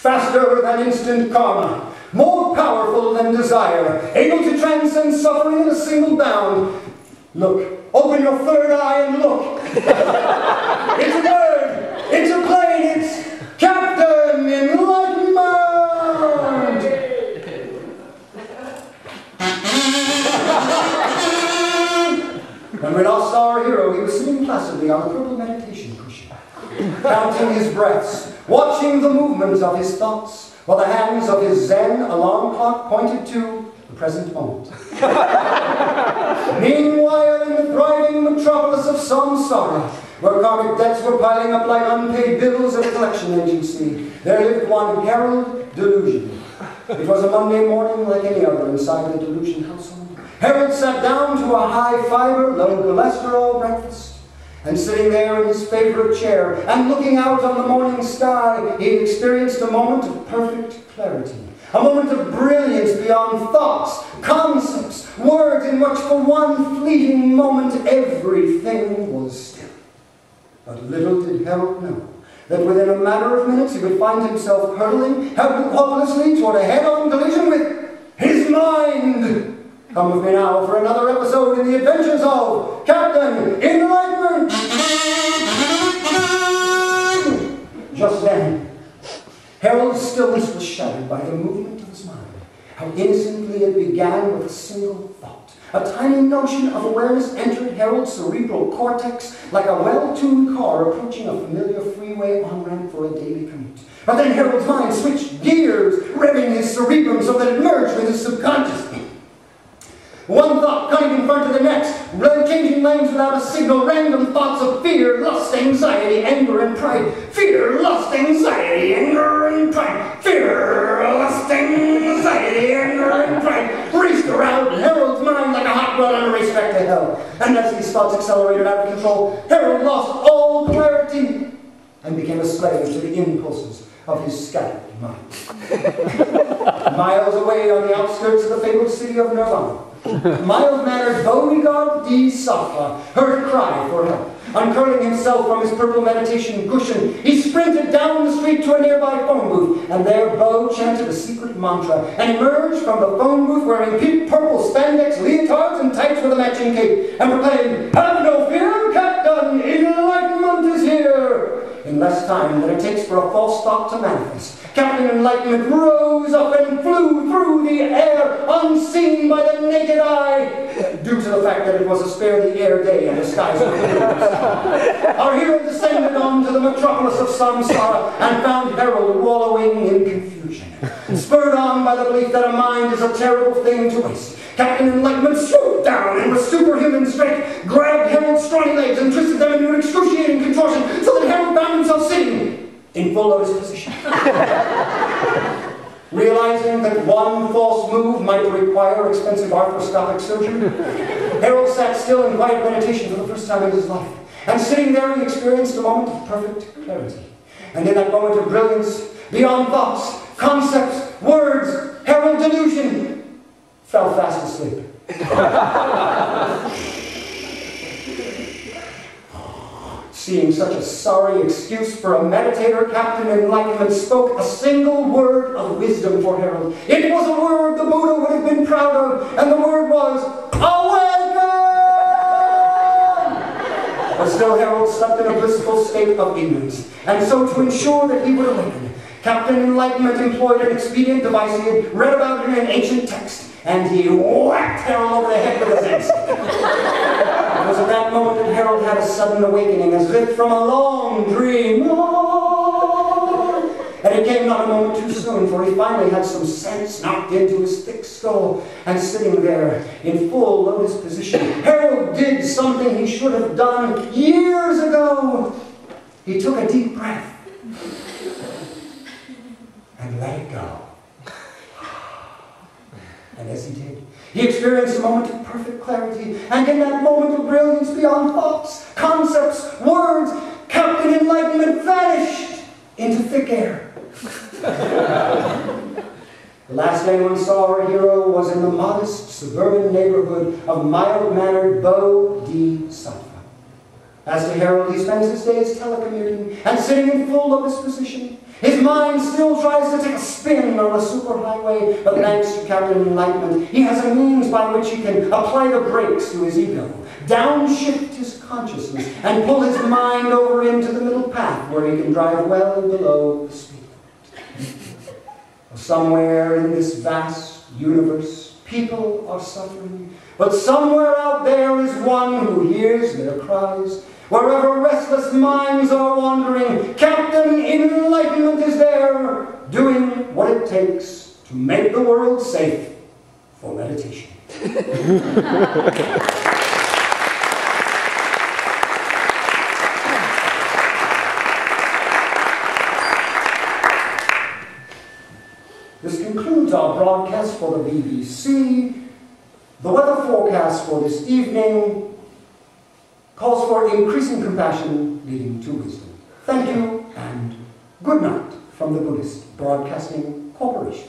faster than instant karma, more powerful than desire, able to transcend suffering in a single bound. Look, open your third eye and look. It's a bird, it's a plane, it's Captain Enlightenment! When we lost our hero, he was sitting placidly on a purple meditation cushion, counting his breaths, watching the movements of his thoughts, while the hands of his Zen alarm clock pointed to the present moment. Meanwhile, in the thriving metropolis of Samsara, where karmic debts were piling up like unpaid bills at a collection agency, there lived one Harold Delusion. It was a Monday morning like any other inside the Delusion household. Harold sat down to a high-fiber, low-cholesterol breakfast, and sitting there in his favorite chair and looking out on the morning sky, he experienced a moment of perfect clarity, a moment of brilliance beyond thoughts, concepts, words in which for one fleeting moment everything was still. But little did Harold know that within a matter of minutes he would find himself hurtling hopelessly toward a head-on collision with his mind. Come with me now for another episode in the adventures of Captain Enlightenment! Just then, Harold's stillness was shattered by the movement of his mind. How innocently it began with a single thought. A tiny notion of awareness entered Harold's cerebral cortex like a well-tuned car approaching a familiar freeway on-ramp for a daily commute. But then Harold's mind switched gears, revving his cerebrum so that it merged with his subconscious. One thought cutting in front of the next, changing lanes without a signal, random thoughts of fear, lust, anxiety, anger, and pride. Fear, lust, anxiety, anger, and pride. Fear, lust, anxiety, anger, and pride raced around Harold's mind like a hot rod on a racetrack to hell. And as these thoughts accelerated out of control, Harold lost all clarity and became a slave to the impulses of his scattered mind. Miles away on the outskirts of the fabled city of Nirvana, mild-mannered Bodhidharma heard a cry for help. Uncurling himself from his purple meditation cushion, he sprinted down the street to a nearby phone booth, and there Bo chanted a secret mantra and emerged from the phone booth wearing pink purple spandex leotards and tights with a matching cape, and proclaimed, "Have no fear, Captain, enlightenment is here!" In less time than it takes for a false thought to manifest, Captain Enlightenment rose up and flew through the air, unseen by the naked eye, due to the fact that it was a spare-the-air day and the skies were clear. Our hero descended onto the metropolis of Samsara and found Harold wallowing in confusion. Spurred on by the belief that a mind is a terrible thing to waste, Captain Enlightenment swooped down and with superhuman strength grabbed Harold's scrawny legs and twisted them into an excruciating contortion so that Harold found himself sitting in full lotus position. Realizing that one false move might require expensive arthroscopic surgery, Harold sat still in quiet meditation for the first time in his life. And sitting there, he experienced a moment of perfect clarity. And in that moment of brilliance, beyond thoughts, concepts, words, Harold Delusion fell fast asleep. Seeing such a sorry excuse for a meditator, Captain Enlightenment spoke a single word of wisdom for Harold. It was a word the Buddha would have been proud of, and the word was, "Awaken!" But still Harold slept in a blissful state of ignorance, and so to ensure that he would awaken, Captain Enlightenment employed an expedient device he had read about in an ancient text, and he whacked Harold over the head with his axe. It was at that moment that Harold had a sudden awakening, as if from a long dream. And it came not a moment too soon, for he finally had some sense knocked into his thick skull, and sitting there in full lotus position, Harold did something he should have done years ago. He took a deep breath and let it go. And as he did, he experienced a moment of perfect clarity, and in that moment of brilliance beyond thoughts, concepts, words, Captain Enlightenment vanished into thick air. The last anyone saw our hero was in the modest suburban neighborhood of mild-mannered Bodhisattva. As to Harold, he spends his days telecommuting and sitting in full lotus position. His mind still tries to take a spin on the superhighway, but thanks to Captain Enlightenment, he has a means by which he can apply the brakes to his ego, downshift his consciousness, and pull his mind over into the middle path where he can drive well below the speed limit. Somewhere in this vast universe, people are suffering, but somewhere out there is one who hears their cries. Wherever restless minds are wandering, Captain Enlightenment is there, doing what it takes to make the world safe for meditation. This concludes our broadcast for the BBC. The weather forecast for this evening calls for increasing compassion leading to wisdom. Thank you and good night from the Buddhist Broadcasting Corporation.